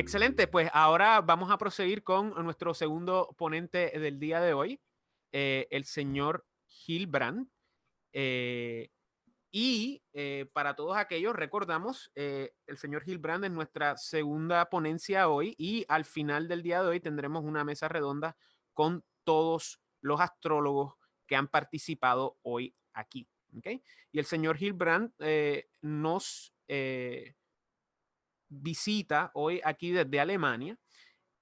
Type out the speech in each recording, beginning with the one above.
Excelente, pues ahora vamos a proseguir con nuestro segundo ponente del día de hoy, el señor Hilbrand. Eh, para todos aquellos, recordamos, el señor Hilbrand es nuestra segunda ponencia hoy y al final del día de hoy tendremos una mesa redonda con todos los astrólogos que han participado hoy aquí. ¿Ok? Y el señor Hilbrand nos visita hoy aquí desde Alemania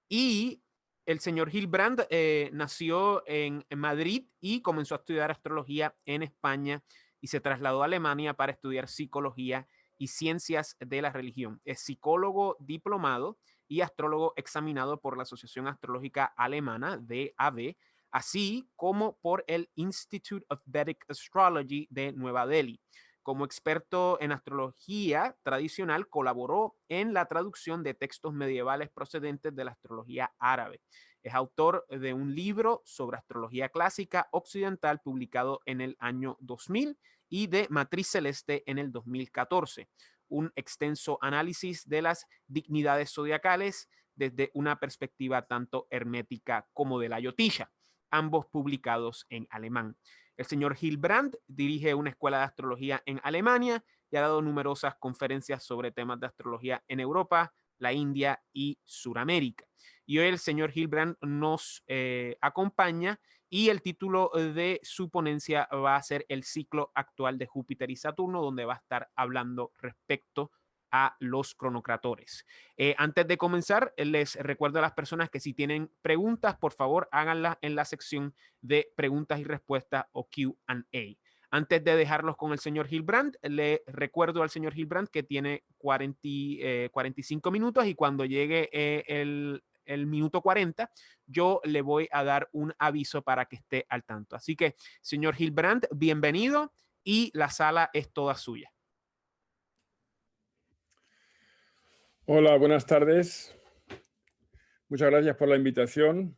y el señor Hilbrand nació en Madrid y comenzó a estudiar astrología en España y se trasladó a Alemania para estudiar psicología y ciencias de la religión. Es psicólogo diplomado y astrólogo examinado por la Asociación Astrológica Alemana, DAB, así como por el Institute of Vedic Astrology de Nueva Delhi. Como experto en astrología tradicional, colaboró en la traducción de textos medievales procedentes de la astrología árabe. Es autor de un libro sobre astrología clásica occidental publicado en el año 2000 y de Matriz Celeste en el 2014. Un extenso análisis de las dignidades zodiacales desde una perspectiva tanto hermética como de la Yotisha, ambos publicados en alemán. El señor Hilbrand dirige una escuela de astrología en Alemania y ha dado numerosas conferencias sobre temas de astrología en Europa, la India y Suramérica. Y hoy el señor Hilbrand nos acompaña y el título de su ponencia va a ser el ciclo actual de Júpiter y Saturno, donde va a estar hablando respecto a los cronocratores. Antes de comenzar, les recuerdo a las personas que si tienen preguntas, por favor, háganlas en la sección de preguntas y respuestas o Q&A. Antes de dejarlos con el señor Hilbrand, le recuerdo al señor Hilbrand que tiene 45 minutos y cuando llegue el minuto 40, yo le voy a dar un aviso para que esté al tanto. Así que, señor Hilbrand, bienvenido y la sala es toda suya. Hola, buenas tardes. Muchas gracias por la invitación.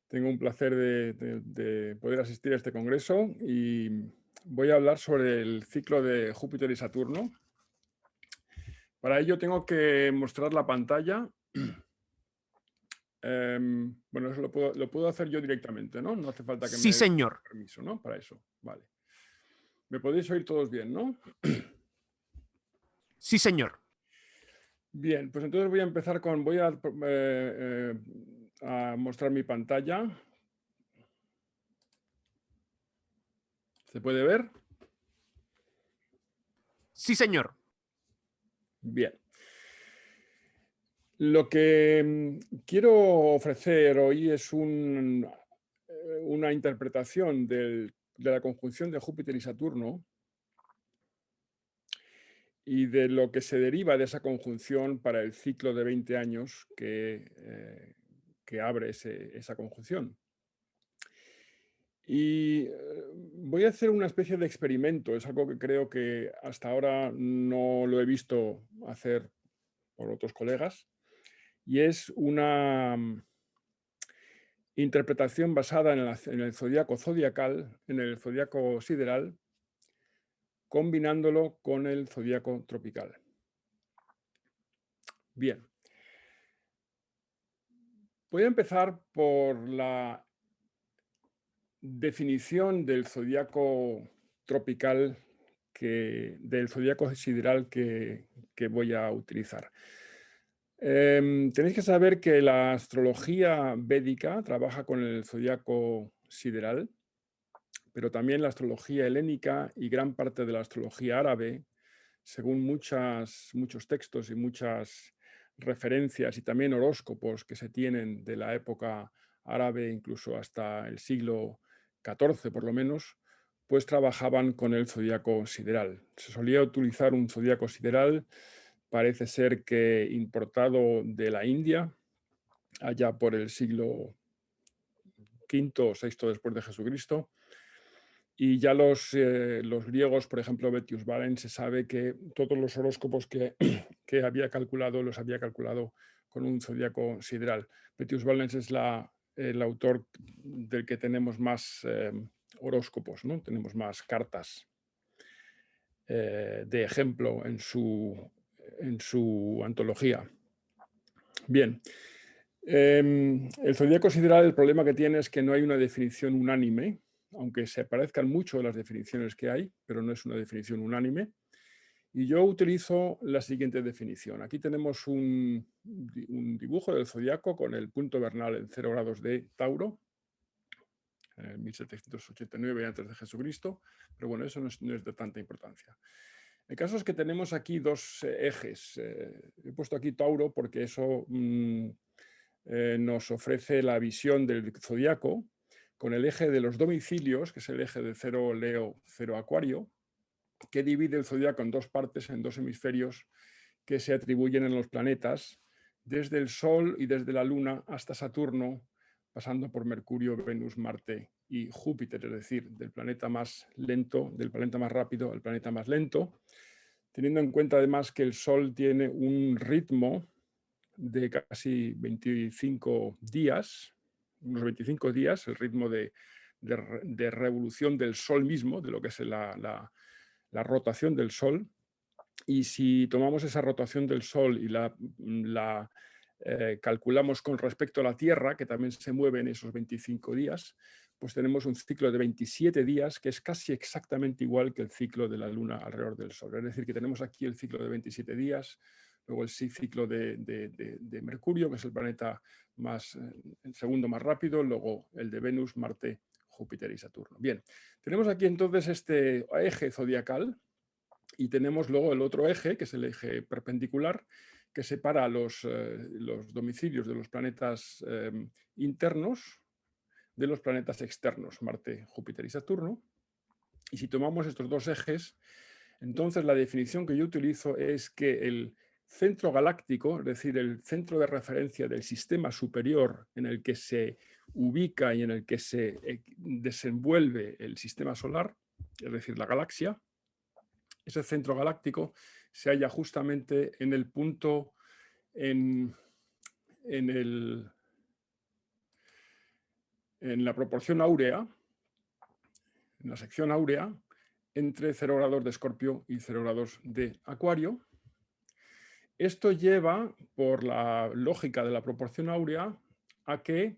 Tengo un placer de poder asistir a este congreso y voy a hablar sobre el ciclo de Júpiter y Saturno. Para ello tengo que mostrar la pantalla. Bueno, eso lo puedo hacer yo directamente, ¿no? No hace falta que Sí, me dé señor. permiso, ¿no? Para eso, vale. ¿Me podéis oír todos bien, no? Sí, señor. Bien, pues entonces voy a empezar voy a mostrar mi pantalla. ¿Se puede ver? Sí, señor. Bien. Lo que quiero ofrecer hoy es una interpretación de la conjunción de Júpiter y Saturno y de lo que se deriva de esa conjunción para el ciclo de 20 años que abre esa conjunción. Y voy a hacer una especie de experimento, es algo que creo que hasta ahora no lo he visto hacer por otros colegas, y es una interpretación basada en el zodiaco zodiacal, en el zodiaco sideral, combinándolo con el zodiaco tropical. Bien. Voy a empezar por la definición del zodiaco tropical, del zodiaco sideral que voy a utilizar. Tenéis que saber que la astrología védica trabaja con el zodiaco sideral, pero también la astrología helénica y gran parte de la astrología árabe, según muchos textos y muchas referencias y también horóscopos que se tienen de la época árabe, incluso hasta el siglo XIV por lo menos, pues trabajaban con el zodiaco sideral. Se solía utilizar un zodiaco sideral, parece ser que importado de la India, allá por el siglo V o VI después de Jesucristo. Y ya los griegos, por ejemplo, Vettius Valens, se sabe que todos los horóscopos que había calculado, los había calculado con un zodiaco sideral. Vettius Valens es el autor del que tenemos más horóscopos, ¿no? Tenemos más cartas de ejemplo en su antología. Bien. El zodíaco sideral, el problema que tiene es que no hay una definición unánime, aunque se parezcan mucho las definiciones que hay, pero no es una definición unánime. Y yo utilizo la siguiente definición. Aquí tenemos un dibujo del zodiaco con el punto vernal en 0 grados de Tauro, en 1789 antes de Jesucristo, pero bueno, eso no es de tanta importancia. El caso es que tenemos aquí dos ejes. He puesto aquí Tauro porque eso nos ofrece la visión del zodiaco con el eje de los domicilios, que es el eje de 0 Leo, 0 Acuario, que divide el zodiaco en dos partes, en dos hemisferios que se atribuyen en los planetas, desde el Sol y desde la Luna hasta Saturno, pasando por Mercurio, Venus, Marte y Júpiter, es decir, del planeta más lento, del planeta más rápido al planeta más lento, teniendo en cuenta además que el Sol tiene un ritmo de casi 25 días, unos 25 días, el ritmo de revolución del Sol mismo, de lo que es la rotación del Sol. Y si tomamos esa rotación del Sol y la calculamos con respecto a la Tierra, que también se mueve en esos 25 días, pues tenemos un ciclo de 27 días que es casi exactamente igual que el ciclo de la Luna alrededor del Sol. Es decir, que tenemos aquí el ciclo de 27 días, luego el ciclo de Mercurio, que es el planeta el segundo más rápido, luego el de Venus, Marte, Júpiter y Saturno. Bien, tenemos aquí entonces este eje zodiacal y tenemos luego el otro eje, que es el eje perpendicular, que separa los domicilios de los planetas internos de los planetas externos, Marte, Júpiter y Saturno. Y si tomamos estos dos ejes, entonces la definición que yo utilizo es que el centro galáctico, es decir, el centro de referencia del sistema superior en el que se ubica y en el que se desenvuelve el sistema solar, es decir, la galaxia, ese centro galáctico se halla justamente en el punto, en la proporción áurea, en la sección áurea, entre 0 grados de Escorpio y 0 grados de Acuario. Esto lleva, por la lógica de la proporción áurea, a que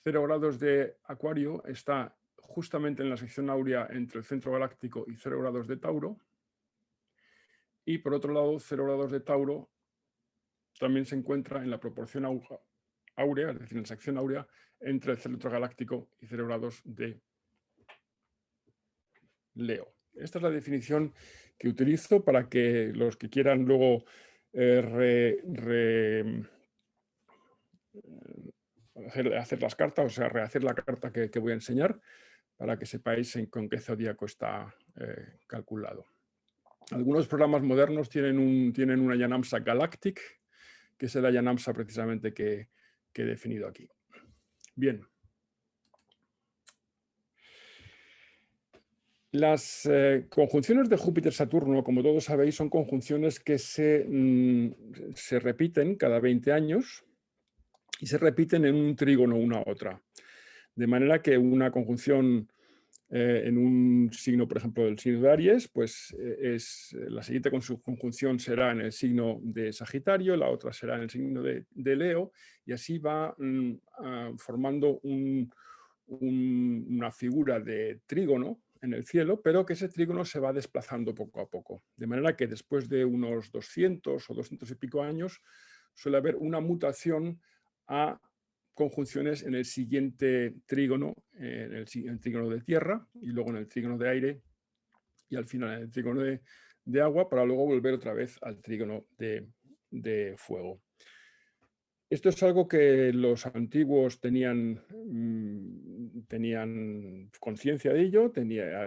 0 grados de Acuario está justamente en la sección áurea entre el centro galáctico y 0 grados de Tauro. Y por otro lado, 0 grados de Tauro también se encuentra en la proporción áurea, es decir, en la sección áurea, entre el centro galáctico y 0 grados de Leo. Esta es la definición que utilizo para que los que quieran luego hacer las cartas, o sea, rehacer la carta que voy a enseñar, para que sepáis con qué zodíaco está calculado. Algunos programas modernos tienen una Yanamsa Galactic, que es la Yanamsa precisamente que he definido aquí. Bien. Las conjunciones de Júpiter-Saturno, como todos sabéis, son conjunciones que se repiten cada 20 años y se repiten en un trígono una a otra. De manera que una conjunción en un signo, por ejemplo, del signo de Aries, pues la siguiente conjunción será en el signo de Sagitario, la otra será en el signo de Leo, y así va formando una figura de trígono en el cielo, pero que ese trígono se va desplazando poco a poco. De manera que después de unos 200 o 200 y pico años suele haber una mutación a conjunciones en el siguiente trígono, en el trígono de tierra y luego en el trígono de aire y al final en el trígono de agua, para luego volver otra vez al trígono de fuego. Esto es algo que los antiguos tenían conciencia de ello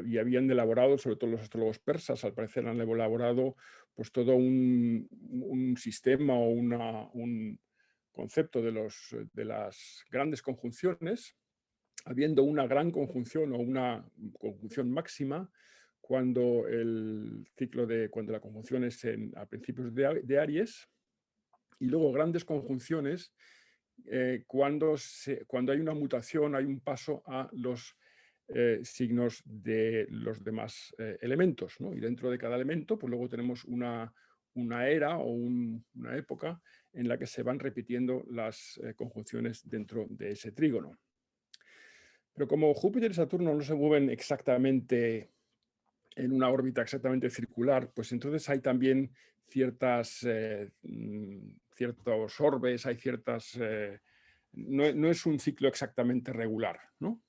y habían elaborado, sobre todo los astrólogos persas, al parecer han elaborado pues, todo un sistema o un concepto de las grandes conjunciones, habiendo una gran conjunción o una conjunción máxima cuando cuando la conjunción es a principios de Aries, y luego grandes conjunciones cuando hay una mutación, hay un paso a los signos de los demás elementos, ¿no? Y dentro de cada elemento, pues luego tenemos una era o una época en la que se van repitiendo las conjunciones dentro de ese trígono. Pero como Júpiter y Saturno no se mueven exactamente en una órbita exactamente circular, pues entonces hay también ciertos orbes, hay ciertas... no es un ciclo exactamente regular, ¿no?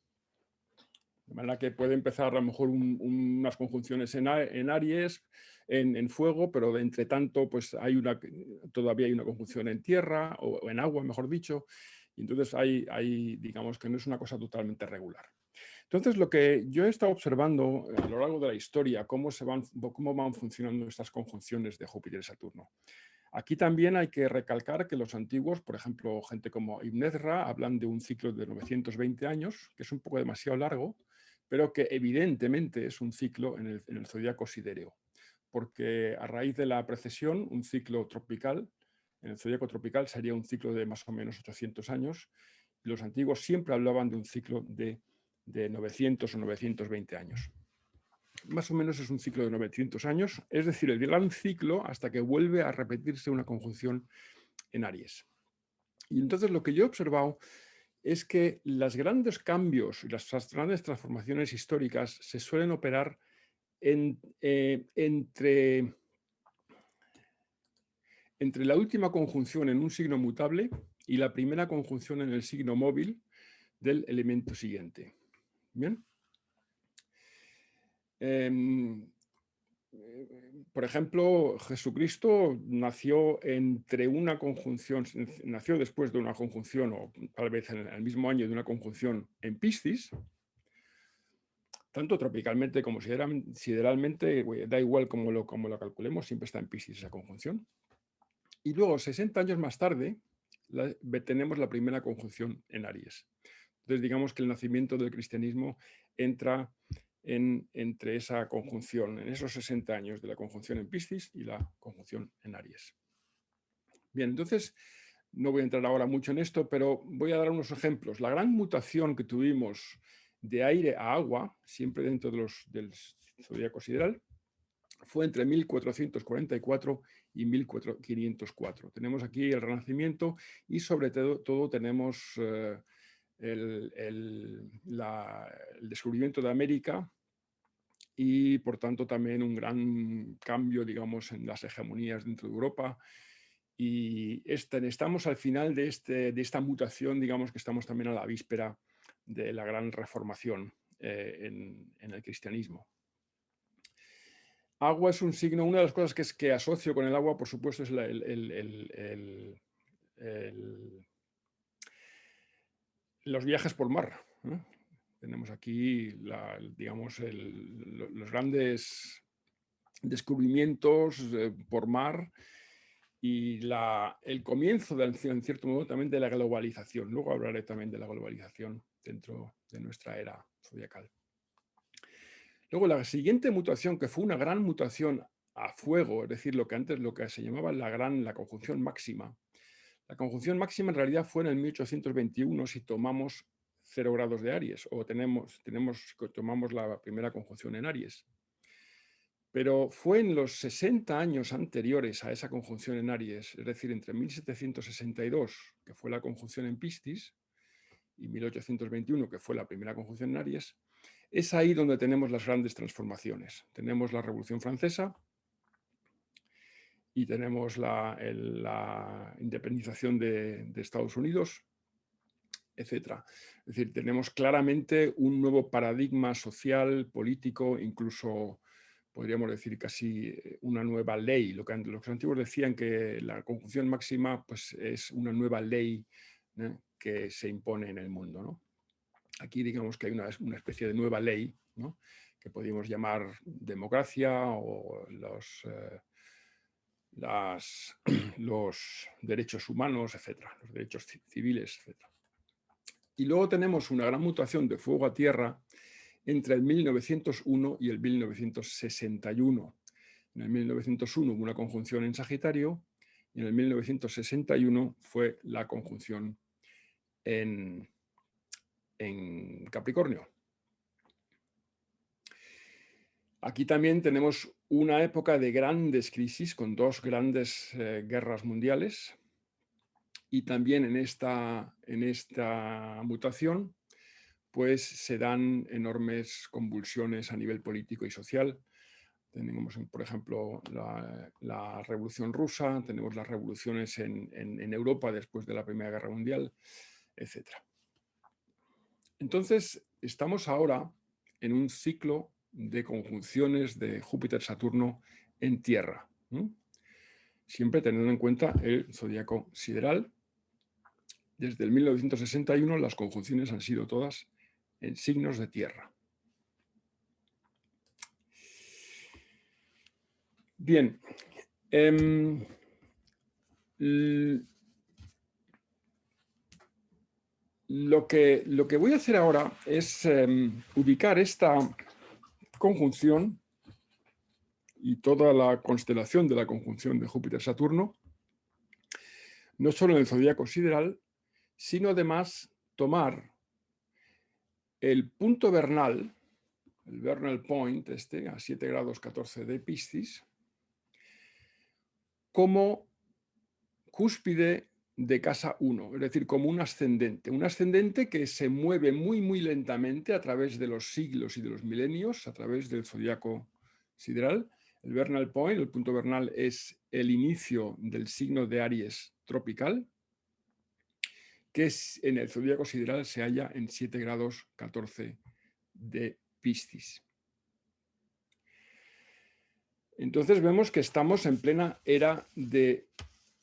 De manera que puede empezar a lo mejor unas conjunciones en Aries, en fuego, pero de entre tanto pues todavía hay una conjunción en tierra o en agua, mejor dicho, y entonces digamos que no es una cosa totalmente regular. Entonces, lo que yo he estado observando a lo largo de la historia, cómo van funcionando estas conjunciones de Júpiter y Saturno. Aquí también hay que recalcar que los antiguos, por ejemplo, gente como Ibn Ezra, hablan de un ciclo de 920 años, que es un poco demasiado largo, pero que evidentemente es un ciclo en el zodíaco sidéreo, porque a raíz de la precesión, un ciclo tropical, en el zodíaco tropical sería un ciclo de más o menos 800 años, y los antiguos siempre hablaban de un ciclo de 900 o 920 años. Más o menos es un ciclo de 900 años, es decir, el gran ciclo hasta que vuelve a repetirse una conjunción en Aries. Y entonces lo que yo he observado es que los grandes cambios y las grandes transformaciones históricas se suelen operar entre la última conjunción en un signo mutable y la primera conjunción en el signo móvil del elemento siguiente. ¿Bien? Por ejemplo, Jesucristo nació nació después de una conjunción, o tal vez en el mismo año de una conjunción en Piscis, tanto tropicalmente como sideralmente, da igual cómo lo calculemos, siempre está en Piscis esa conjunción. Y luego, 60 años más tarde, tenemos la primera conjunción en Aries. Entonces, digamos que el nacimiento del cristianismo entra entre esa conjunción, en esos 60 años de la conjunción en Piscis y la conjunción en Aries. Bien, entonces, no voy a entrar ahora mucho en esto, pero voy a dar unos ejemplos. La gran mutación que tuvimos de aire a agua, siempre dentro del zodíaco sideral, fue entre 1444 y 1504. Tenemos aquí el Renacimiento y sobre todo tenemos el descubrimiento de América y por tanto también un gran cambio, digamos, en las hegemonías dentro de Europa. Y estamos al final de esta mutación, digamos que estamos también a la víspera de la gran reformación en el cristianismo. Agua es un signo, una de las cosas que asocio con el agua, por supuesto, es los viajes por mar, ¿no? Tenemos aquí, digamos, los grandes descubrimientos por mar y el comienzo, en cierto modo, también de la globalización. Luego hablaré también de la globalización dentro de nuestra era zodiacal. Luego, la siguiente mutación, que fue una gran mutación a fuego, es decir, lo que se llamaba la conjunción máxima. La conjunción máxima en realidad fue en el 1821 si tomamos 0 grados de Aries o tomamos la primera conjunción en Aries. Pero fue en los 60 años anteriores a esa conjunción en Aries, es decir, entre 1762, que fue la conjunción en Piscis, y 1821, que fue la primera conjunción en Aries, es ahí donde tenemos las grandes transformaciones. Tenemos la Revolución Francesa y tenemos la independización de Estados Unidos, etc. Es decir, tenemos claramente un nuevo paradigma social, político, incluso podríamos decir casi una nueva ley. Los antiguos decían que la conjunción máxima pues, es una nueva ley, ¿no?, que se impone en el mundo, ¿no? Aquí digamos que hay una especie de nueva ley, ¿no?, que podríamos llamar democracia o los derechos humanos, etcétera, los derechos civiles, etcétera. Y luego tenemos una gran mutación de fuego a tierra entre el 1901 y el 1961. En el 1901 hubo una conjunción en Sagitario y en el 1961 fue la conjunción en Capricornio. Aquí también tenemos una época de grandes crisis con dos grandes guerras mundiales, y también en esta mutación pues se dan enormes convulsiones a nivel político y social. Tenemos, por ejemplo, la Revolución Rusa, tenemos las revoluciones en Europa después de la Primera Guerra Mundial, etc. Entonces, estamos ahora en un ciclo de conjunciones de Júpiter-Saturno en Tierra, ¿no? Siempre teniendo en cuenta el zodíaco sideral. Desde el 1961 las conjunciones han sido todas en signos de Tierra. Bien, lo que voy a hacer ahora es ubicar esta conjunción y toda la constelación de la conjunción de Júpiter-Saturno, no solo en el zodíaco sideral, sino además tomar el punto vernal, el vernal point, a 7 grados 14 de Piscis, como cúspide de casa 1, es decir, como un ascendente que se mueve muy, muy lentamente a través de los siglos y de los milenios, a través del zodiaco sideral. El vernal point, el punto vernal, es el inicio del signo de Aries tropical, que en el zodiaco sideral se halla en 7 grados 14 de Piscis. Entonces vemos que estamos en plena era de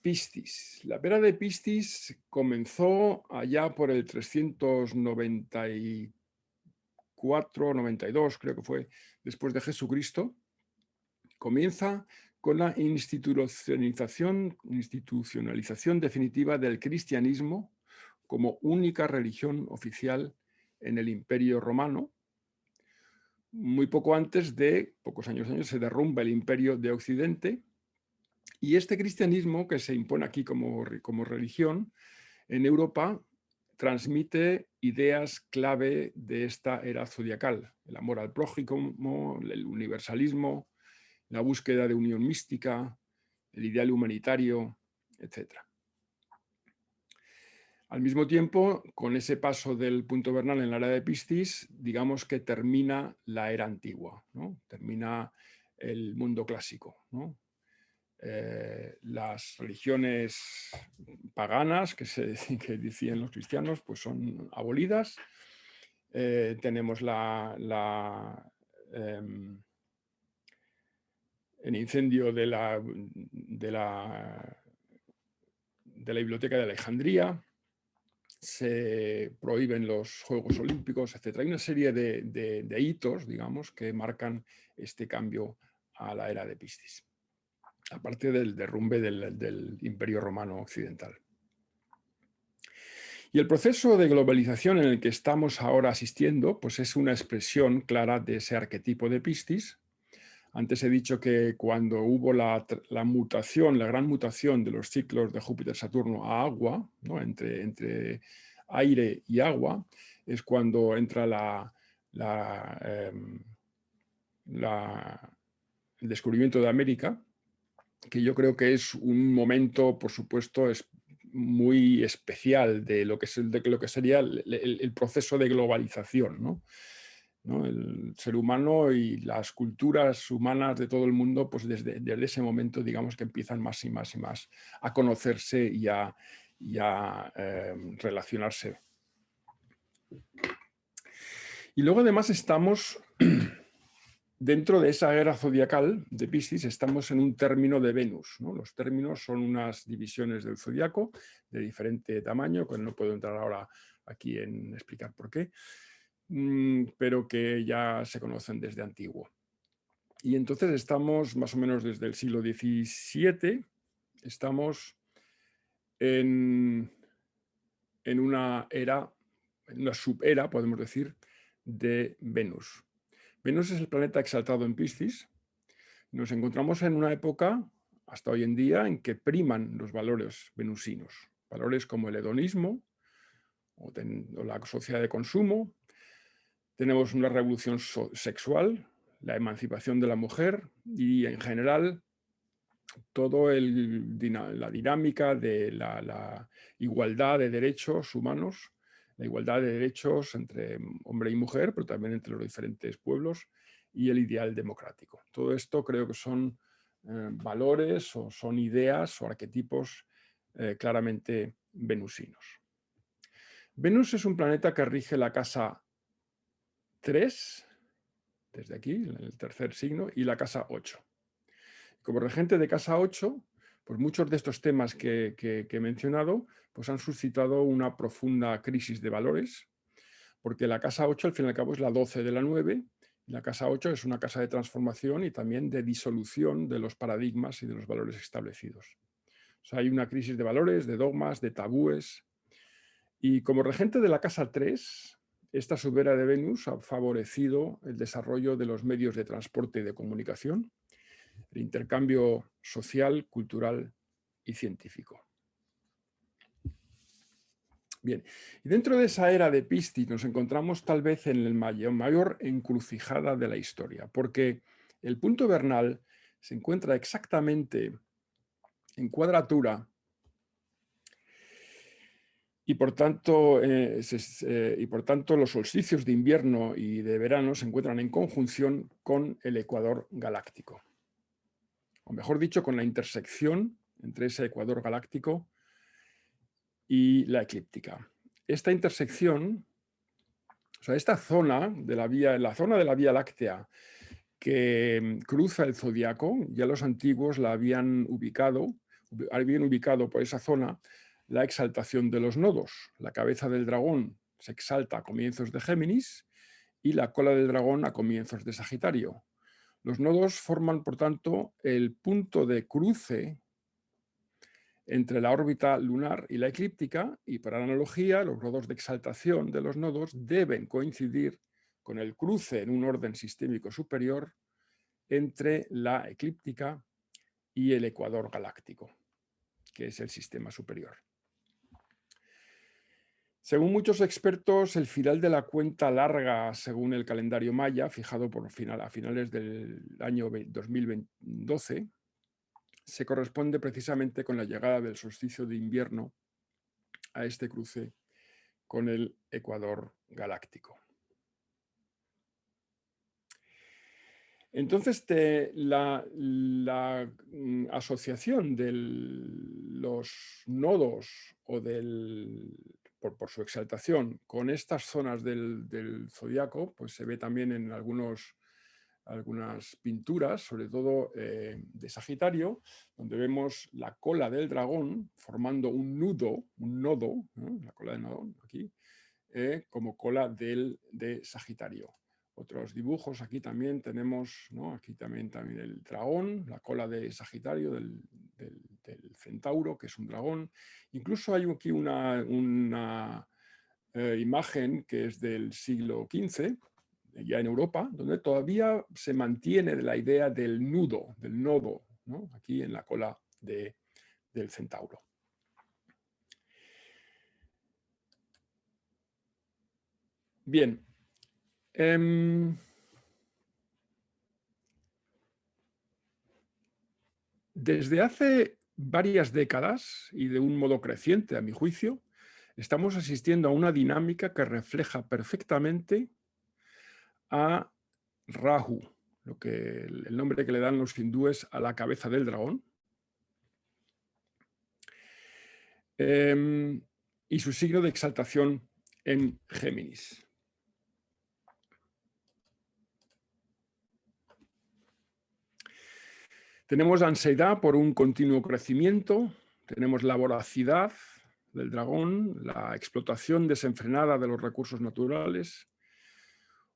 Piscis. La era de Piscis comenzó allá por el 394, 92, creo que fue, después de Jesucristo. Comienza con la institucionalización definitiva del cristianismo como única religión oficial en el Imperio Romano. Muy poco antes de, pocos años, se derrumba el Imperio de Occidente, y este cristianismo que se impone aquí como religión en Europa transmite ideas clave de esta era zodiacal: el amor al prójimo, el universalismo, la búsqueda de unión mística, el ideal humanitario, etc. Al mismo tiempo, con ese paso del punto vernal en la era de Piscis, digamos que termina la era antigua, ¿no? Termina el mundo clásico, ¿no? Las religiones paganas que decían los cristianos pues son abolidas. Tenemos el incendio de la biblioteca de Alejandría, se prohíben los Juegos Olímpicos, etc. Hay una serie de hitos, digamos, que marcan este cambio a la era de Piscis, aparte del derrumbe del Imperio Romano Occidental. Y el proceso de globalización en el que estamos ahora asistiendo, pues es una expresión clara de ese arquetipo de Piscis. Antes he dicho que cuando hubo la mutación, la gran mutación de los ciclos de Júpiter-Saturno a agua, ¿no? entre aire y agua, es cuando entra el descubrimiento de América, que yo creo que es un momento, por supuesto, muy especial de lo que sería el proceso de globalización, ¿no? El ser humano y las culturas humanas de todo el mundo, pues desde ese momento, digamos que empiezan más y más y más a conocerse y a relacionarse. Y luego además estamos dentro de esa era zodiacal de Piscis, estamos en un término de Venus, ¿no? Los términos son unas divisiones del zodiaco de diferente tamaño, que no puedo entrar ahora aquí en explicar por qué, pero que ya se conocen desde antiguo. Y entonces estamos más o menos desde el siglo XVII, estamos en una era, en una subera, podemos decir, de Venus. Venus es el planeta exaltado en Piscis. Nos encontramos en una época, hasta hoy en día, en que priman los valores venusinos. Valores como el hedonismo o la sociedad de consumo. Tenemos una revolución sexual, la emancipación de la mujer y en general toda la dinámica de la igualdad de derechos humanos, la igualdad de derechos entre hombre y mujer, pero también entre los diferentes pueblos y el ideal democrático. Todo esto creo que son valores o son ideas o arquetipos claramente venusinos. Venus es un planeta que rige la casa 3, desde aquí, el tercer signo, y la casa 8. Como regente de casa 8, pues muchos de estos temas que he mencionado pues han suscitado una profunda crisis de valores, porque la casa 8 al fin y al cabo es la 12 de la 9, y la casa 8 es una casa de transformación y también de disolución de los paradigmas y de los valores establecidos. O sea, hay una crisis de valores, de dogmas, de tabúes, y como regente de la casa 3, esta subera de Venus ha favorecido el desarrollo de los medios de transporte y de comunicación, el intercambio social, cultural y científico. Bien, y dentro de esa era de Piscis nos encontramos tal vez en el mayor encrucijada de la historia, porque el punto vernal se encuentra exactamente en cuadratura y por tanto los solsticios de invierno y de verano se encuentran en conjunción con el ecuador galáctico. O mejor dicho, con la intersección entre ese ecuador galáctico y la eclíptica. Esta intersección, o sea, esta zona de la zona de la Vía Láctea que cruza el zodiaco, ya los antiguos habían ubicado por esa zona la exaltación de los nodos. La cabeza del dragón se exalta a comienzos de Géminis y la cola del dragón a comienzos de Sagitario. Los nodos forman, por tanto, el punto de cruce entre la órbita lunar y la eclíptica, y por analogía, los grados de exaltación de los nodos deben coincidir con el cruce en un orden sistémico superior entre la eclíptica y el ecuador galáctico, que es el sistema superior. Según muchos expertos, el final de la cuenta larga, según el calendario maya, fijado a finales del año 2012, se corresponde precisamente con la llegada del solsticio de invierno a este cruce con el ecuador galáctico. Entonces, la asociación de los nodos o por su exaltación con estas zonas del zodiaco, pues se ve también en algunas pinturas, sobre todo de Sagitario, donde vemos la cola del dragón formando un nodo, ¿no? La cola del dragón aquí, como cola de Sagitario. Otros dibujos, aquí también tenemos, ¿no? Aquí también el dragón, la cola de Sagitario, del centauro, que es un dragón. Incluso hay aquí una imagen que es del siglo XV, ya en Europa, donde todavía se mantiene la idea del nudo, del nodo, ¿no? Aquí en la cola del centauro. Bien. Desde hace varias décadas, y de un modo creciente a mi juicio, estamos asistiendo a una dinámica que refleja perfectamente a Rahu, el nombre que le dan los hindúes a la cabeza del dragón, y su signo de exaltación en Géminis. Tenemos ansiedad por un continuo crecimiento, tenemos la voracidad del dragón, la explotación desenfrenada de los recursos naturales,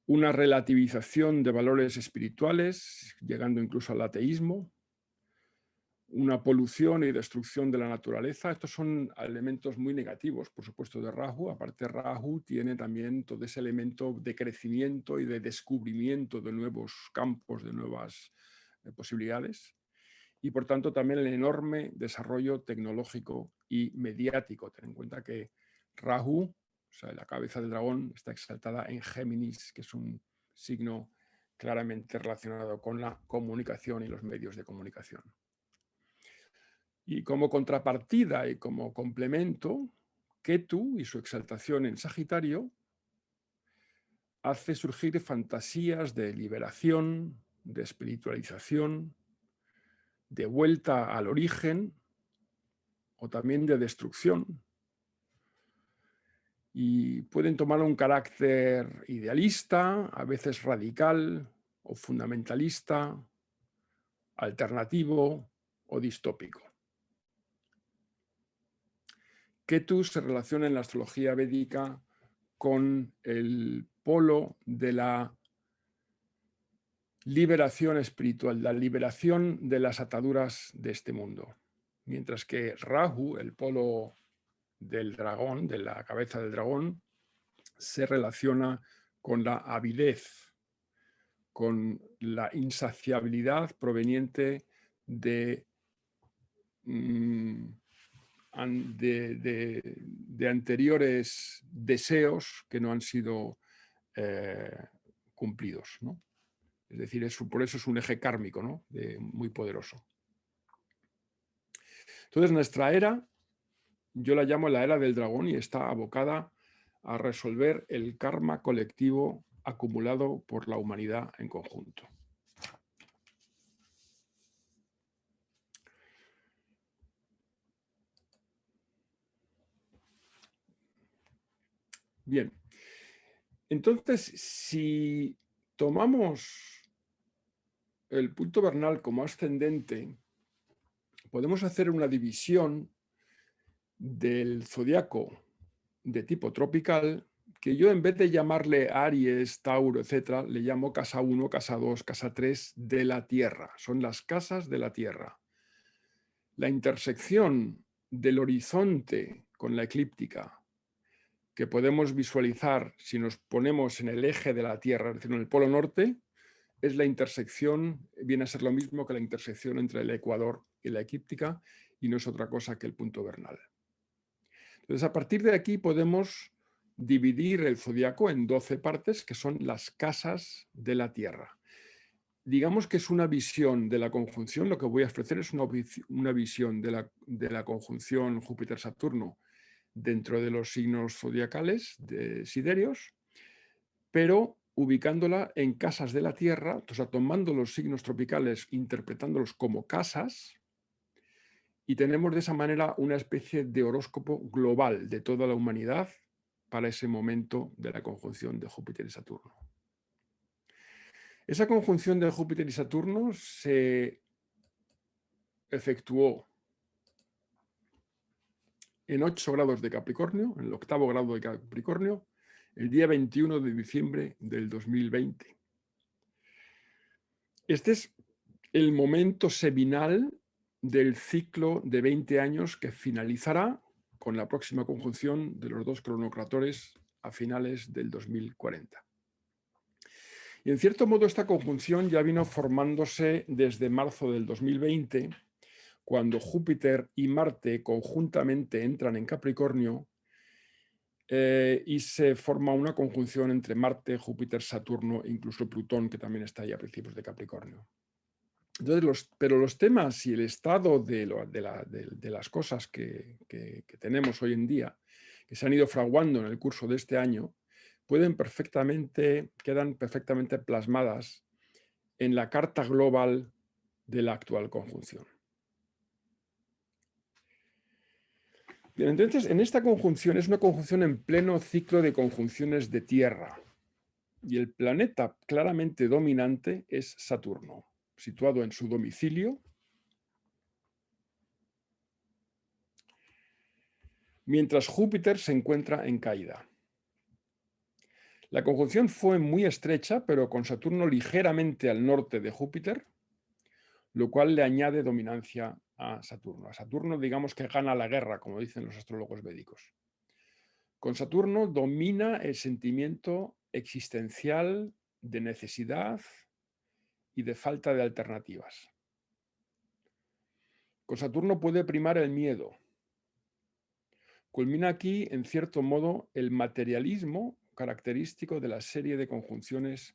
una relativización de valores espirituales, llegando incluso al ateísmo, una polución y destrucción de la naturaleza. Estos son elementos muy negativos, por supuesto, de Rahu. Aparte, Rahu tiene también todo ese elemento de crecimiento y de descubrimiento de nuevos campos, de nuevas posibilidades. Y, por tanto, también el enorme desarrollo tecnológico y mediático. Ten en cuenta que Rahu, o sea, la cabeza del dragón, está exaltada en Géminis, que es un signo claramente relacionado con la comunicación y los medios de comunicación. Y como contrapartida y como complemento, Ketu y su exaltación en Sagitario hace surgir fantasías de liberación, de espiritualización, de vuelta al origen o también de destrucción. Y pueden tomar un carácter idealista, a veces radical o fundamentalista, alternativo o distópico. Ketu se relaciona en la astrología védica con el polo de la liberación espiritual, la liberación de las ataduras de este mundo. Mientras que Rahu, el polo del dragón, de la cabeza del dragón, se relaciona con la avidez, con la insaciabilidad proveniente de anteriores deseos que no han sido cumplidos, ¿no? Es decir, por eso es un eje kármico, ¿no? Muy poderoso. Entonces, nuestra era, yo la llamo la era del dragón y está abocada a resolver el karma colectivo acumulado por la humanidad en conjunto. Bien, entonces, si tomamos el punto vernal como ascendente, podemos hacer una división del zodiaco de tipo tropical, que yo en vez de llamarle Aries, Tauro, etcétera, le llamo casa 1, casa 2, casa 3 de la Tierra. Son las casas de la Tierra. La intersección del horizonte con la eclíptica, que podemos visualizar si nos ponemos en el eje de la Tierra, es decir, en el polo norte, es la intersección, viene a ser lo mismo que la intersección entre el ecuador y la eclíptica, y no es otra cosa que el punto vernal. Entonces, a partir de aquí podemos dividir el zodiaco en 12 partes, que son las casas de la Tierra. Digamos que es una visión de la conjunción, lo que voy a ofrecer es una visión de la conjunción Júpiter-Saturno dentro de los signos zodiacales siderios, pero ubicándola en casas de la Tierra, o sea, tomando los signos tropicales, interpretándolos como casas, y tenemos de esa manera una especie de horóscopo global de toda la humanidad para ese momento de la conjunción de Júpiter y Saturno. Esa conjunción de Júpiter y Saturno se efectuó en 8 grados de Capricornio, en el 8º grado de Capricornio, el día 21 de diciembre del 2020. Este es el momento seminal del ciclo de 20 años que finalizará con la próxima conjunción de los dos cronocratores a finales del 2040. Y en cierto modo esta conjunción ya vino formándose desde marzo del 2020, cuando Júpiter y Marte conjuntamente entran en Capricornio y se forma una conjunción entre Marte, Júpiter, Saturno e incluso Plutón, que también está ahí a principios de Capricornio. Entonces, pero los temas y el estado de las cosas que tenemos hoy en día, que se han ido fraguando en el curso de este año, quedan perfectamente plasmadas en la carta global de la actual conjunción. Bien, entonces, en esta conjunción es una conjunción en pleno ciclo de conjunciones de Tierra, y el planeta claramente dominante es Saturno, situado en su domicilio, mientras Júpiter se encuentra en caída. La conjunción fue muy estrecha, pero con Saturno ligeramente al norte de Júpiter, lo cual le añade dominancia a Saturno. A Saturno, digamos que gana la guerra, como dicen los astrólogos védicos. Con Saturno domina el sentimiento existencial de necesidad y de falta de alternativas. Con Saturno puede primar el miedo. Culmina aquí, en cierto modo, el materialismo característico de la serie de conjunciones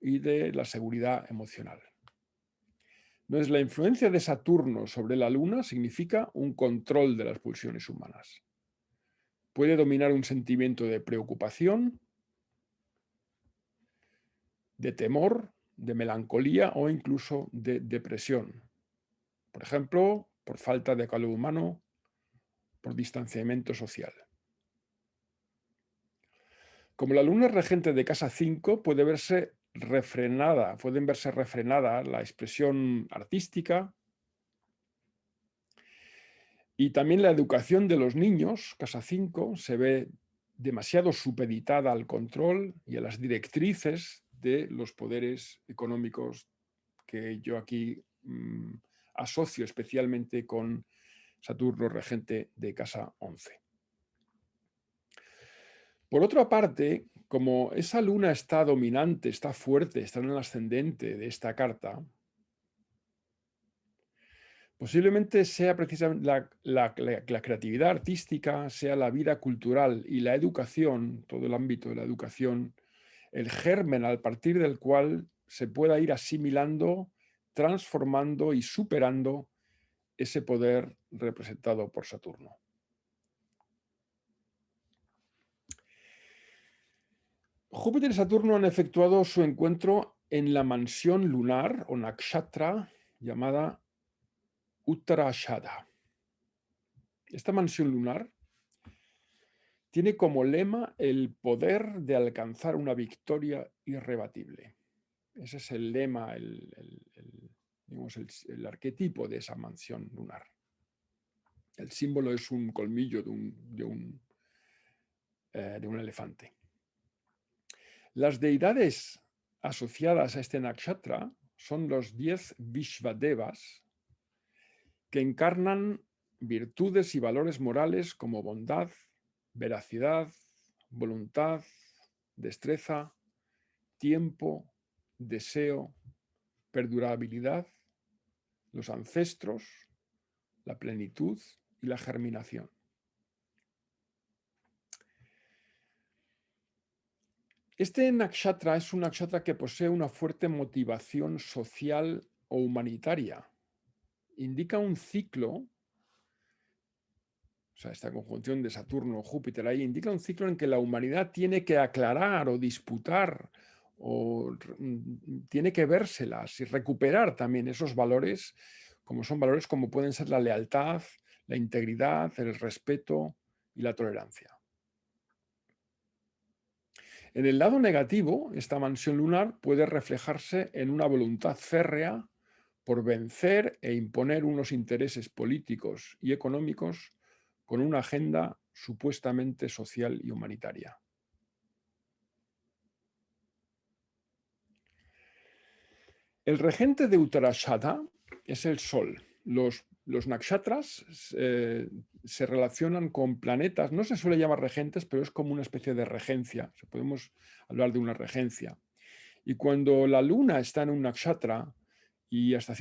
y de la seguridad emocional. Entonces, la influencia de Saturno sobre la Luna significa un control de las pulsiones humanas. Puede dominar un sentimiento de preocupación, de temor, de melancolía o incluso de depresión. Por ejemplo, por falta de calor humano, por distanciamiento social. Como la luna es regente de casa 5, pueden verse refrenada la expresión artística y también la educación de los niños. Casa 5 se ve demasiado supeditada al control y a las directrices de los poderes económicos que yo aquí asocio especialmente con Saturno regente de casa 11. Por otra parte, como esa luna está dominante, está fuerte, está en el ascendente de esta carta, posiblemente sea precisamente la creatividad artística, sea la vida cultural y la educación, todo el ámbito de la educación, el germen al partir del cual se pueda ir asimilando, transformando y superando ese poder representado por Saturno. Júpiter y Saturno han efectuado su encuentro en la mansión lunar o nakshatra llamada Uttarashada. Esta mansión lunar tiene como lema el poder de alcanzar una victoria irrebatible. Ese es el lema, el arquetipo de esa mansión lunar. El símbolo es un colmillo de un elefante. Las deidades asociadas a este nakshatra son los 10 Vishvadevas, que encarnan virtudes y valores morales como bondad, veracidad, voluntad, destreza, tiempo, deseo, perdurabilidad, los ancestros, la plenitud y la germinación. Este nakshatra es un nakshatra que posee una fuerte motivación social o humanitaria. Indica un ciclo, o sea, esta conjunción de Saturno, Júpiter ahí, indica un ciclo en que la humanidad tiene que aclarar o disputar o tiene que vérselas y recuperar también esos valores, como son valores como pueden ser la lealtad, la integridad, el respeto y la tolerancia. En el lado negativo, esta mansión lunar puede reflejarse en una voluntad férrea por vencer e imponer unos intereses políticos y económicos con una agenda supuestamente social y humanitaria. El regente de Uttarashada es el Sol. Los nakshatras se relacionan con planetas, no se suele llamar regentes, pero es como una especie de regencia, podemos hablar de una regencia. Y cuando la luna está en un nakshatra, y hasta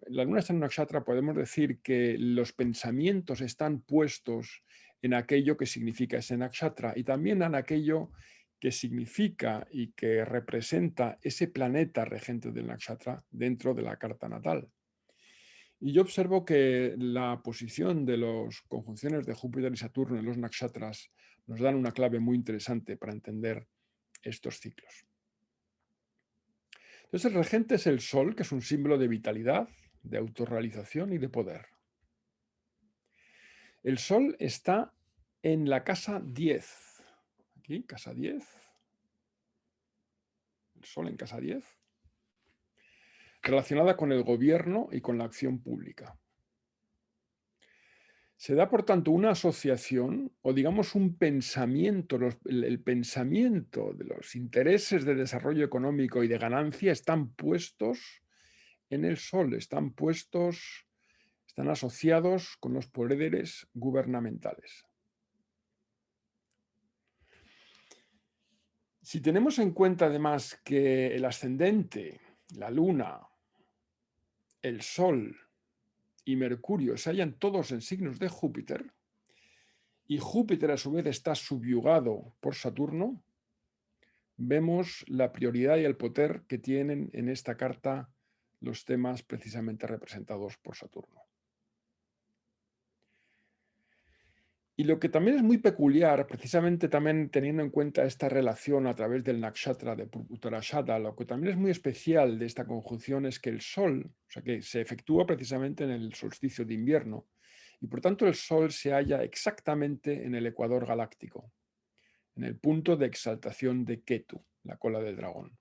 la luna está en un nakshatra, podemos decir que los pensamientos están puestos en aquello que significa ese nakshatra y también en aquello que significa y que representa ese planeta regente del nakshatra dentro de la carta natal. Y yo observo que la posición de las conjunciones de Júpiter y Saturno en los nakshatras nos dan una clave muy interesante para entender estos ciclos. Entonces el regente es el Sol, que es un símbolo de vitalidad, de autorrealización y de poder. El Sol está en la casa 10. Aquí, casa 10. El Sol en casa 10. Relacionada con el gobierno y con la acción pública. Se da, por tanto, una asociación o, digamos, un pensamiento, el pensamiento de los intereses de desarrollo económico y de ganancia están puestos en el Sol, están asociados con los poderes gubernamentales. Si tenemos en cuenta, además, que el ascendente, la Luna, el Sol y Mercurio se hallan todos en signos de Júpiter, y Júpiter a su vez está subyugado por Saturno, vemos la prioridad y el poder que tienen en esta carta los temas precisamente representados por Saturno. Y lo que también es muy peculiar, precisamente también teniendo en cuenta esta relación a través del nakshatra de Uttarashadha, lo que también es muy especial de esta conjunción es que el Sol, o sea, que se efectúa precisamente en el solsticio de invierno, y por tanto el Sol se halla exactamente en el ecuador galáctico, en el punto de exaltación de Ketu, la cola del dragón.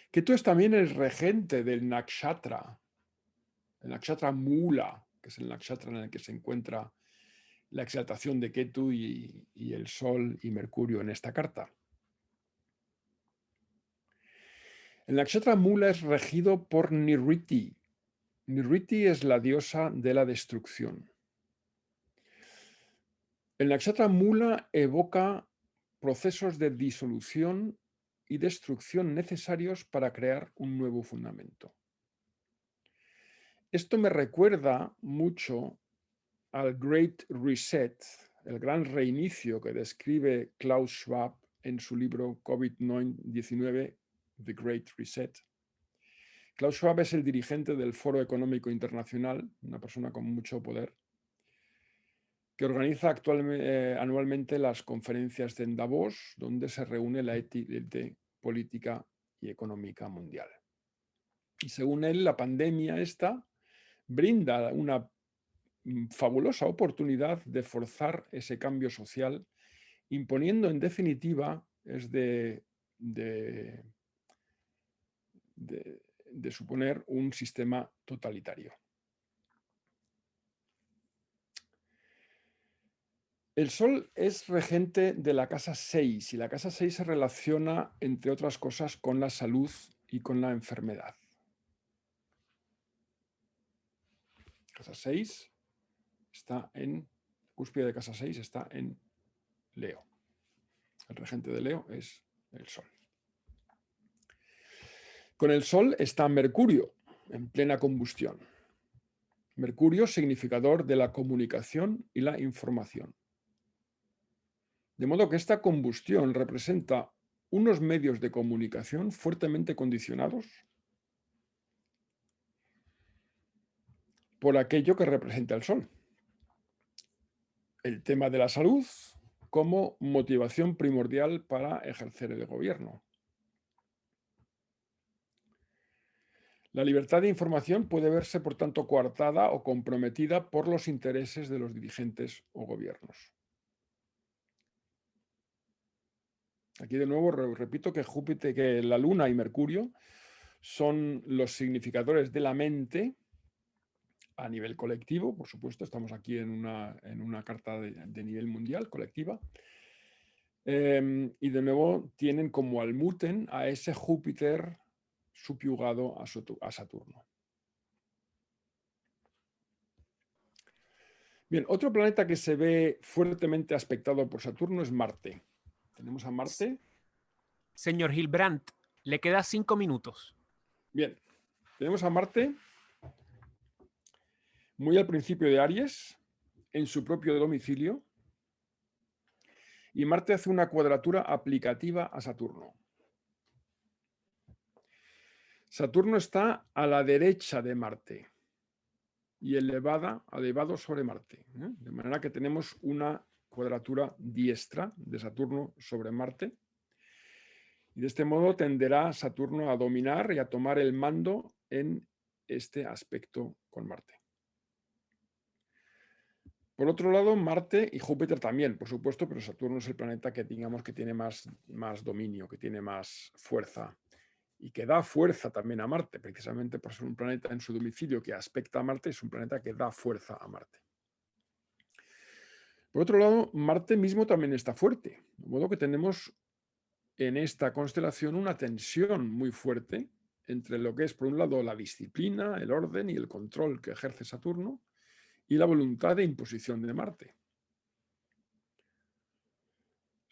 Ketu es también el regente del nakshatra, el nakshatra Mula, que es el nakshatra en el que se encuentra la exaltación de Ketu y el Sol y Mercurio en esta carta. El nakshatra Mula es regido por Nirriti. Nirriti es la diosa de la destrucción. El nakshatra Mula evoca procesos de disolución y destrucción necesarios para crear un nuevo fundamento. Esto me recuerda mucho al Great Reset, el gran reinicio que describe Klaus Schwab en su libro COVID-19, The Great Reset. Klaus Schwab es el dirigente del Foro Económico Internacional, una persona con mucho poder, que organiza anualmente las conferencias de Davos, donde se reúne la élite política y económica mundial. Y según él, la pandemia esta brinda una fabulosa oportunidad de forzar ese cambio social, imponiendo en definitiva es de suponer un sistema totalitario. El Sol es regente de la casa 6 y la casa 6 se relaciona, entre otras cosas, con la salud y con la enfermedad. Casa 6 está en, cúspide de casa 6 está en Leo. El regente de Leo es el Sol. Con el Sol está Mercurio, en plena combustión. Mercurio, significador de la comunicación y la información. De modo que esta combustión representa unos medios de comunicación fuertemente condicionados por aquello que representa el Sol. El tema de la salud como motivación primordial para ejercer el gobierno. La libertad de información puede verse, por tanto, coartada o comprometida por los intereses de los dirigentes o gobiernos. Aquí de nuevo repito que Júpiter, que la Luna y Mercurio son los significadores de la mente a nivel colectivo, por supuesto, estamos aquí en una carta de nivel mundial, colectiva. Y de nuevo tienen como almuten a ese Júpiter subyugado a Saturno. Bien, otro planeta que se ve fuertemente aspectado por Saturno es Marte. Tenemos a Marte. Señor Hilbrand, le queda 5 minutos. Bien, tenemos a Marte muy al principio de Aries, en su propio domicilio, y Marte hace una cuadratura aplicativa a Saturno. Saturno está a la derecha de Marte y elevado sobre Marte, ¿eh? De manera que tenemos una cuadratura diestra de Saturno sobre Marte, y de este modo tenderá Saturno a dominar y a tomar el mando en este aspecto con Marte. Por otro lado, Marte y Júpiter también, por supuesto, pero Saturno es el planeta que digamos que tiene más dominio, que tiene más fuerza y que da fuerza también a Marte, precisamente por ser un planeta en su domicilio que aspecta a Marte, es un planeta que da fuerza a Marte. Por otro lado, Marte mismo también está fuerte, de modo que tenemos en esta constelación una tensión muy fuerte entre lo que es, por un lado, la disciplina, el orden y el control que ejerce Saturno, y la voluntad de imposición de Marte.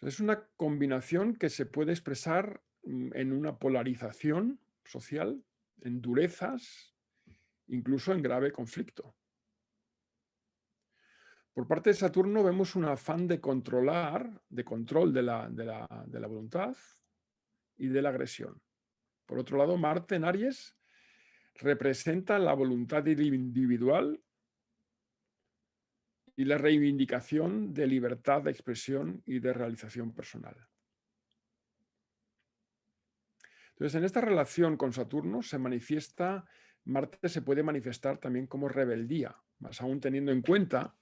Es una combinación que se puede expresar en una polarización social, en durezas, incluso en grave conflicto. Por parte de Saturno vemos un afán de control de la voluntad y de la agresión. Por otro lado, Marte en Aries representa la voluntad individual y la reivindicación de libertad de expresión y de realización personal. Entonces, en esta relación con Saturno Marte se puede manifestar también como rebeldía, más aún teniendo en cuenta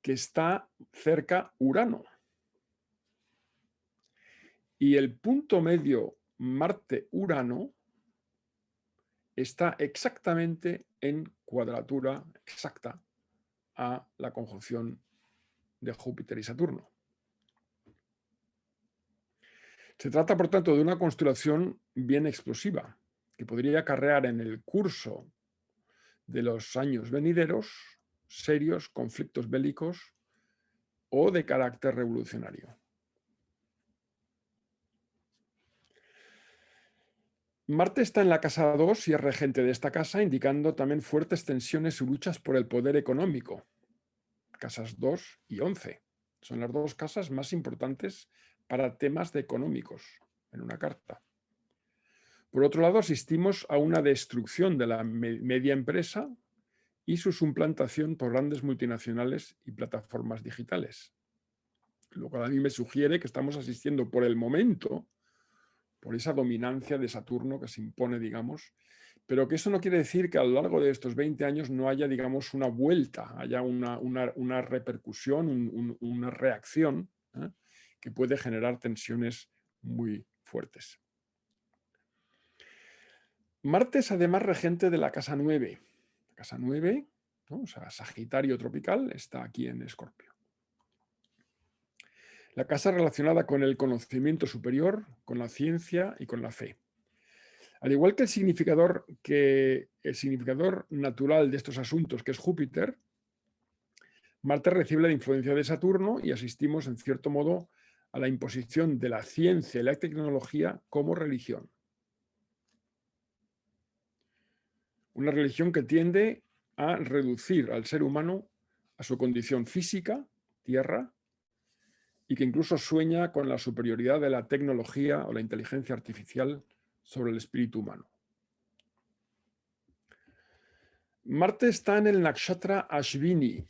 que está cerca Urano. Y el punto medio Marte-Urano está exactamente en cuadratura exacta a la conjunción de Júpiter y Saturno. Se trata, por tanto, de una constelación bien explosiva, que podría acarrear en el curso de los años venideros serios conflictos bélicos o de carácter revolucionario. Marte está en la casa 2 y es regente de esta casa, indicando también fuertes tensiones y luchas por el poder económico. Casas 2 y 11 son las dos casas más importantes para temas económicos en una carta. Por otro lado, asistimos a una destrucción de la media empresa y su suplantación por grandes multinacionales y plataformas digitales. Lo cual a mí me sugiere que estamos asistiendo por el momento, por esa dominancia de Saturno que se impone, digamos, pero que eso no quiere decir que a lo largo de estos 20 años no haya, digamos, una vuelta, haya una repercusión, una reacción que puede generar tensiones muy fuertes. Marte es además regente de la casa 9. La casa 9, ¿no? O sea, Sagitario tropical, está aquí en Escorpio. La casa relacionada con el conocimiento superior, con la ciencia y con la fe. Al igual que el significador natural de estos asuntos, que es Júpiter, Marte recibe la influencia de Saturno y asistimos, en cierto modo, a la imposición de la ciencia y la tecnología como religión. Una religión que tiende a reducir al ser humano a su condición física, tierra, y que incluso sueña con la superioridad de la tecnología o la inteligencia artificial sobre el espíritu humano. Marte está en el nakshatra Ashvini.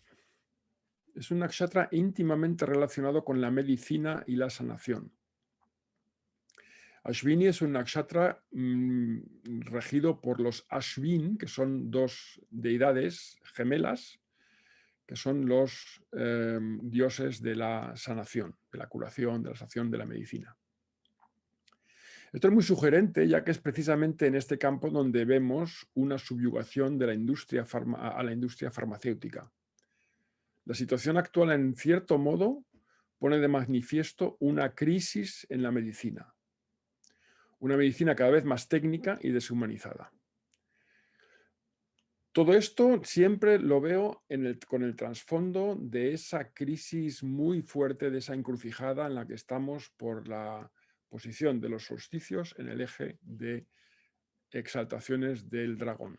Es un nakshatra íntimamente relacionado con la medicina y la sanación. Ashvini es un nakshatra regido por los Ashvin, que son dos deidades gemelas, que son los dioses de la sanación, de la curación, de la sanación, de la medicina. Esto es muy sugerente, ya que es precisamente en este campo donde vemos una subyugación de la industria a la industria farmacéutica. La situación actual, en cierto modo, pone de manifiesto una crisis en la medicina. Una medicina cada vez más técnica y deshumanizada. Todo esto siempre lo veo con el trasfondo de esa crisis muy fuerte, de esa encrucijada en la que estamos por la posición de los solsticios en el eje de exaltaciones del dragón.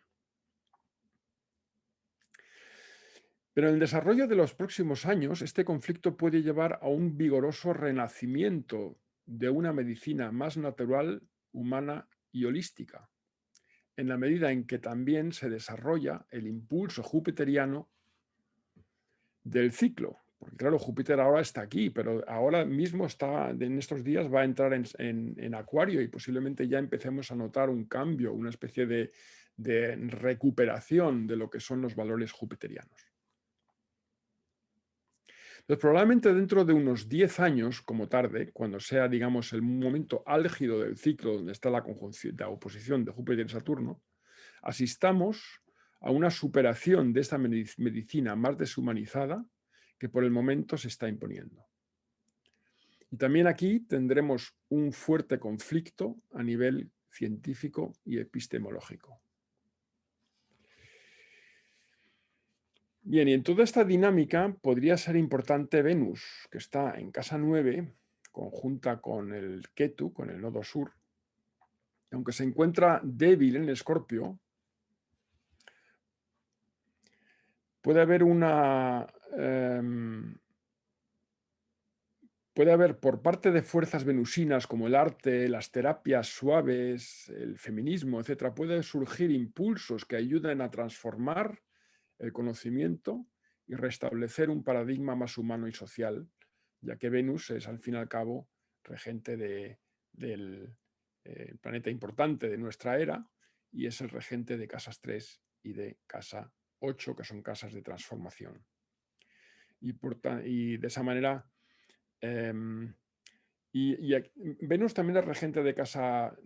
Pero en el desarrollo de los próximos años, este conflicto puede llevar a un vigoroso renacimiento de una medicina más natural, humana y holística, en la medida en que también se desarrolla el impulso jupiteriano del ciclo. Porque claro, Júpiter ahora está aquí, pero ahora mismo en estos días va a entrar en Acuario y posiblemente ya empecemos a notar un cambio, una especie de recuperación de lo que son los valores jupiterianos. Entonces, probablemente dentro de unos 10 años, como tarde, cuando sea, digamos, el momento álgido del ciclo donde está la conjunción, la oposición de Júpiter y Saturno, asistamos a una superación de esta medicina más deshumanizada que por el momento se está imponiendo. Y también aquí tendremos un fuerte conflicto a nivel científico y epistemológico. Bien, y en toda esta dinámica podría ser importante Venus, que está en casa 9, conjunta con el Ketu, con el nodo sur. Aunque se encuentra débil en Escorpio, puede haber una em, puede haber por parte de fuerzas venusinas como el arte, las terapias suaves, el feminismo, etcétera, pueden surgir impulsos que ayuden a transformar el conocimiento y restablecer un paradigma más humano y social, ya que Venus es al fin y al cabo regente del planeta importante de nuestra era y es el regente de casas 3 y de casa 8, que son casas de transformación. Y de esa manera, em, Venus también es regente de casa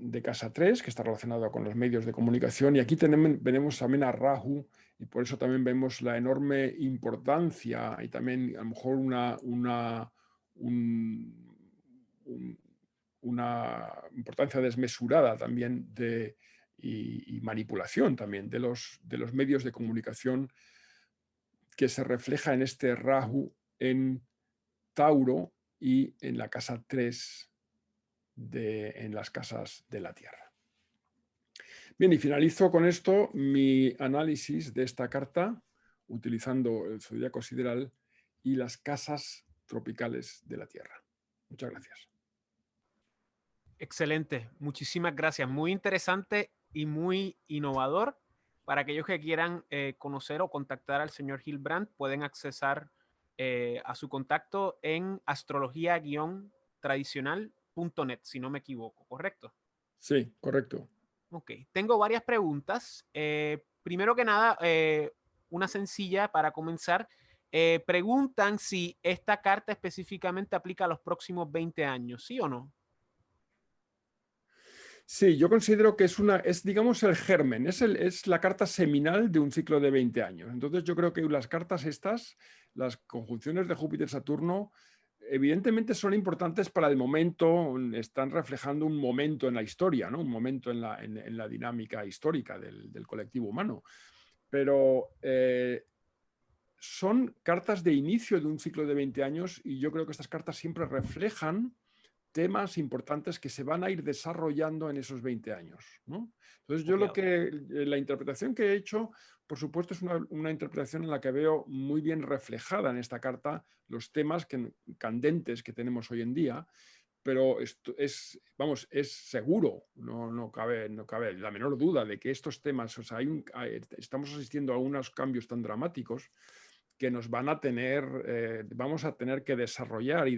3, que está relacionado con los medios de comunicación, y aquí tenemos también a Rahu, y por eso también vemos la enorme importancia y también a lo mejor una importancia desmesurada también y manipulación también de los medios de comunicación, que se refleja en este Rahu en Tauro y en la casa 3 en las casas de la Tierra. Bien, y finalizo con esto mi análisis de esta carta utilizando el zodíaco sideral y las casas tropicales de la Tierra. Muchas gracias. Excelente, muchísimas gracias. Muy interesante y muy innovador. Para aquellos que quieran conocer o contactar al señor Hilbrand, pueden accesar a su contacto en astrología-tradicional.net, si no me equivoco, ¿correcto? Sí, correcto. Ok, tengo varias preguntas. Primero que nada, una sencilla para comenzar. Preguntan si esta carta específicamente aplica a los próximos 20 años, ¿sí o no? Sí, yo considero que es digamos, el germen, es la carta seminal de un ciclo de 20 años. Entonces yo creo que las cartas estas, las conjunciones de Júpiter-Saturno, evidentemente son importantes para el momento, están reflejando un momento en la historia, ¿no? Un momento en la dinámica histórica del colectivo humano. Pero son cartas de inicio de un ciclo de 20 años y yo creo que estas cartas siempre reflejan temas importantes que se van a ir desarrollando en esos 20 años, ¿no? Entonces yo Ok. la interpretación que he hecho, por supuesto, es una interpretación en la que veo muy bien reflejada en esta carta los temas candentes que tenemos hoy en día, pero esto vamos, es seguro, no cabe la menor duda de que estos temas, o sea, estamos asistiendo a unos cambios tan dramáticos que nos van a vamos a tener que desarrollar y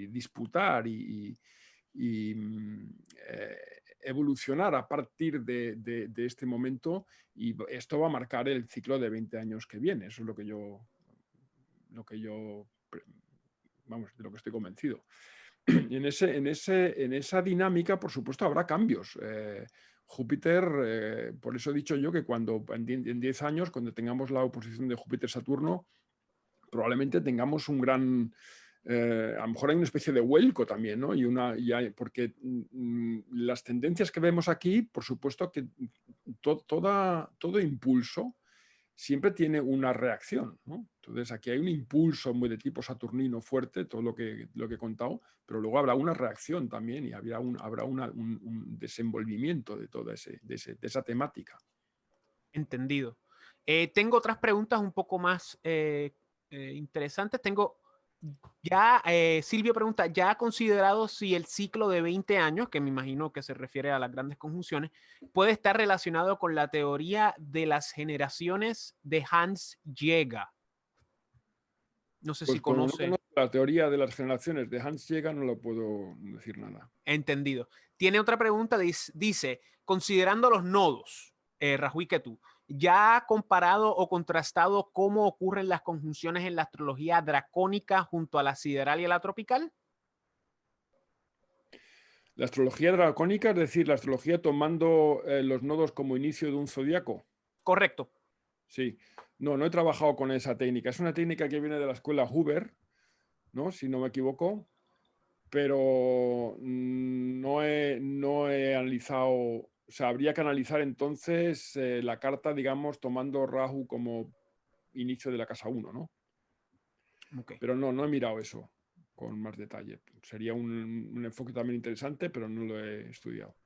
disputar evolucionar a partir de este momento, y esto va a marcar el ciclo de 20 años que viene. Eso es vamos, de lo que estoy convencido. Y en esa dinámica, por supuesto, habrá cambios. Júpiter, por eso he dicho yo que en 10 años, cuando tengamos la oposición de Júpiter-Saturno, probablemente tengamos un gran, a lo mejor hay una especie de vuelco también, ¿no? Porque las tendencias que vemos aquí, por supuesto que todo impulso siempre tiene una reacción, ¿no? Entonces aquí hay un impulso muy de tipo saturnino fuerte, todo lo que he contado, pero luego habrá una reacción también y habrá un desenvolvimiento de toda de esa temática. Entendido. Tengo otras preguntas un poco más interesantes. Silvio pregunta, ¿ya ha considerado si el ciclo de 20 años, que me imagino que se refiere a las grandes conjunciones, puede estar relacionado con la teoría de las generaciones de Hans Jäger? No sé si Pues como no conoce. conozco la teoría de las generaciones de Hans Jäger, no lo puedo decir nada. Entendido. Tiene otra pregunta, dice, considerando los nodos, Rahui Ketu, ¿ya ha comparado o contrastado cómo ocurren las conjunciones en la astrología dracónica junto a la sideral y a la tropical? La astrología dracónica, es decir, la astrología tomando los nodos como inicio de un zodiaco. Correcto. Sí. No he trabajado con esa técnica. Es una técnica que viene de la escuela Huber, ¿no? Si no me equivoco, pero no he analizado, o sea, habría que analizar entonces la carta, digamos, tomando Rahu como inicio de la casa 1, ¿no? Okay. Pero no he mirado eso con más detalle. Sería un enfoque también interesante, pero no lo he estudiado.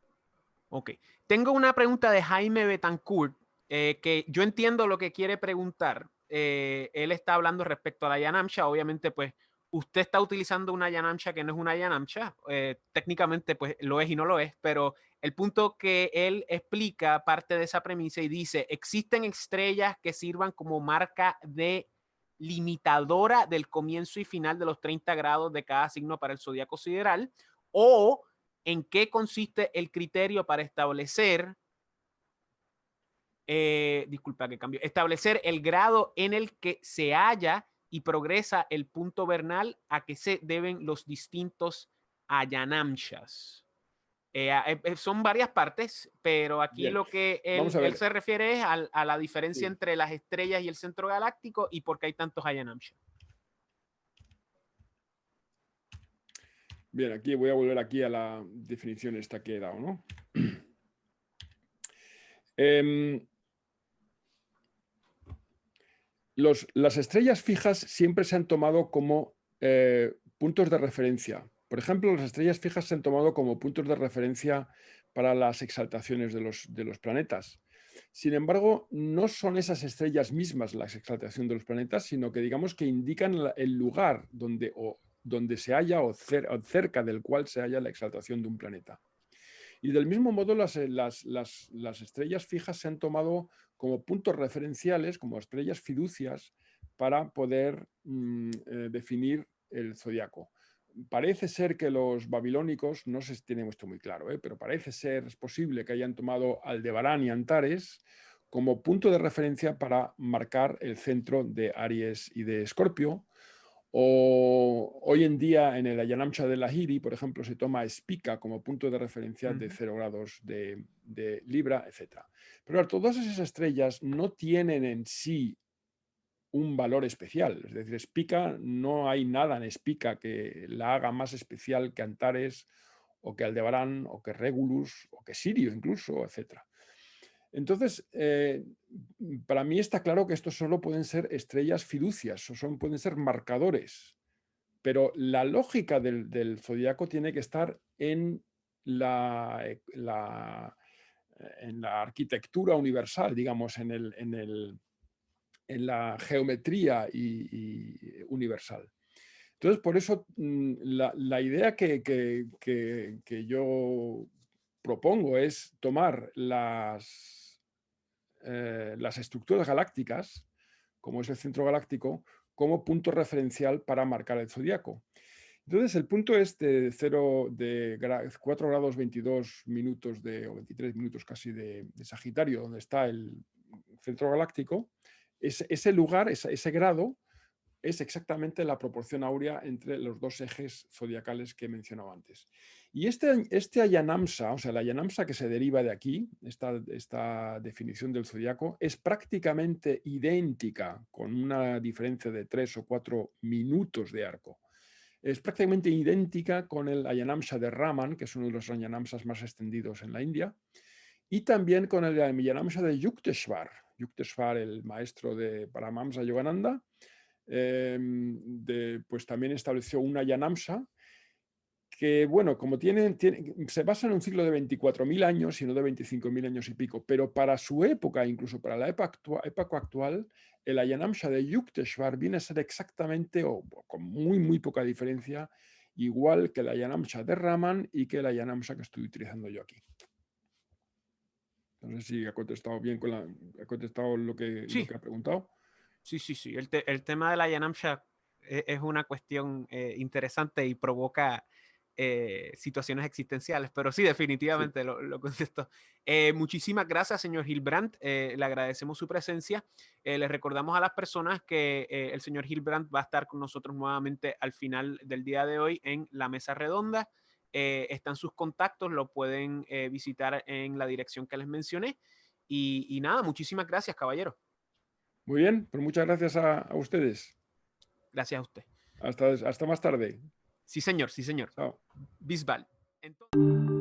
Ok. Tengo una pregunta de Jaime Betancourt, que yo entiendo lo que quiere preguntar. él está hablando respecto a la Yanamcha. Obviamente, pues, usted está utilizando una Yanamcha que no es una Yanamcha. Técnicamente, pues, lo es y no lo es, pero el punto que él explica parte de esa premisa y dice, existen estrellas que sirvan como marca de limitadora del comienzo y final de los 30 grados de cada signo para el zodiaco sideral, o en qué consiste el criterio para establecer, disculpa que cambio, establecer el grado en el que se halla y progresa el punto vernal a que se deben los distintos Ayanamshas. Son varias partes, pero aquí Bien, lo que vamos a él ver. se refiere es a la diferencia Sí. entre las estrellas y el centro galáctico y por qué hay tantos Ayanamshas. Bien, aquí voy a volver aquí a la definición esta que he dado, ¿no? Las estrellas fijas siempre se han tomado como puntos de referencia. Por ejemplo, las estrellas fijas se han tomado como puntos de referencia para las exaltaciones de los planetas. Sin embargo, no son esas estrellas mismas la exaltación de los planetas, sino que digamos que indican el lugar donde se halla o cerca del cual se halla la exaltación de un planeta. Y del mismo modo, las estrellas fijas se han tomado como puntos referenciales, como estrellas fiducias, para poder definir el zodiaco. Parece ser que los babilónicos, no se tiene esto muy claro, pero parece ser, es posible que hayan tomado Aldebarán y Antares como punto de referencia para marcar el centro de Aries y de Escorpio. O hoy en día en el Ayanamcha de Lahiri, por ejemplo, se toma Spica como punto de referencia de 0 grados de Libra, etc. Pero claro, todas esas estrellas no tienen en sí un valor especial. Es decir, Spica, no hay nada en Spica que la haga más especial que Antares o que Aldebarán o que Regulus o que Sirio incluso, etc. Entonces, para mí está claro que estos solo pueden ser estrellas fiducias, pueden ser marcadores, pero la lógica del zodiaco tiene que estar en en la arquitectura universal, digamos, en la geometría universal. Entonces, por eso la idea que yo propongo es tomar las estructuras galácticas, como es el centro galáctico, como punto referencial para marcar el zodiaco. Entonces, el punto es de 4 grados 22 minutos o 23 minutos casi de Sagitario, donde está el centro galáctico. Ese lugar, ese grado, es exactamente la proporción áurea entre los dos ejes zodiacales que he mencionado antes. Y este Ayanamsa, o sea, la Ayanamsa que se deriva de aquí, esta definición del zodiaco, es prácticamente idéntica, con una diferencia de 3 o 4 minutos de arco. Es prácticamente idéntica con el Ayanamsa de Raman, que es uno de los Ayanamsas más extendidos en la India, y también con el Ayanamsa de Yukteswar. Yukteswar, el maestro de Paramahamsa Yogananda, pues también estableció una Ayanamsa que, bueno, como se basa en un ciclo de 24.000 años y no de 25.000 años y pico, pero para su época, incluso para la época actual, el Ayanamsa de Yukteswar viene a ser exactamente, o con muy, muy poca diferencia, igual que el Ayanamsa de Raman y que el Ayanamsa que estoy utilizando yo aquí. No sé si ha contestado bien ha contestado lo que ha preguntado. Sí. El tema de la Yanamsha es una cuestión interesante y provoca situaciones existenciales, pero sí, definitivamente Sí. lo contesto. Muchísimas gracias, señor Hilbrandt. Le agradecemos su presencia. Les recordamos a las personas que el señor Hilbrandt va a estar con nosotros nuevamente al final del día de hoy en la mesa redonda. Están sus contactos, lo pueden visitar en la dirección que les mencioné. Y nada, muchísimas gracias, caballero. Muy bien, pues muchas gracias a ustedes. Gracias a usted. Hasta más tarde. Sí, señor, sí, señor. Chao. Bisbal. Entonces...